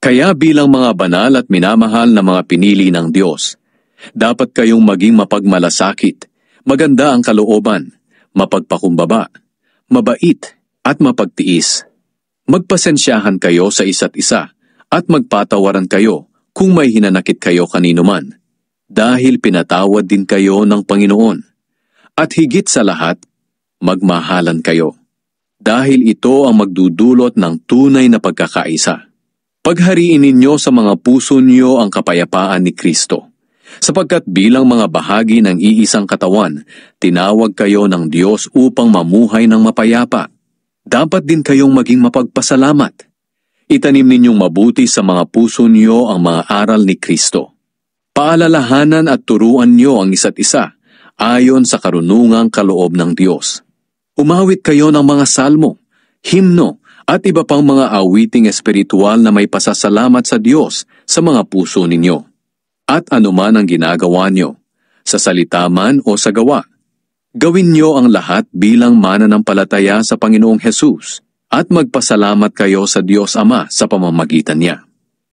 Kaya bilang mga banal at minamahal na mga pinili ng Diyos, dapat kayong maging mapagmalasakit, maganda ang kalooban, mapagpakumbaba, mabait at mapagtiis. Magpasensyahan kayo sa isa't isa at magpatawaran kayo kung may hinanakit kayo kanino man, dahil pinatawad din kayo ng Panginoon. At higit sa lahat, magmahalan kayo, dahil ito ang magdudulot ng tunay na pagkakaisa. Paghariin ninyo sa mga puso niyo ang kapayapaan ni Kristo, sapagkat bilang mga bahagi ng iisang katawan, tinawag kayo ng Diyos upang mamuhay ng mapayapa. Dapat din kayong maging mapagpasalamat. Itanim ninyong mabuti sa mga puso niyo ang mga aral ni Kristo. Paalalahanan at turuan niyo ang isa't isa ayon sa karunungang kaloob ng Diyos. Umawit kayo ng mga salmo, himno, at iba pang mga awiting espiritual na may pasasalamat sa Diyos sa mga puso ninyo. At anuman ang ginagawa nyo, sa salita man o sa gawa, gawin nyo ang lahat bilang mananampalataya sa Panginoong Hesus at magpasalamat kayo sa Diyos Ama sa pamamagitan niya.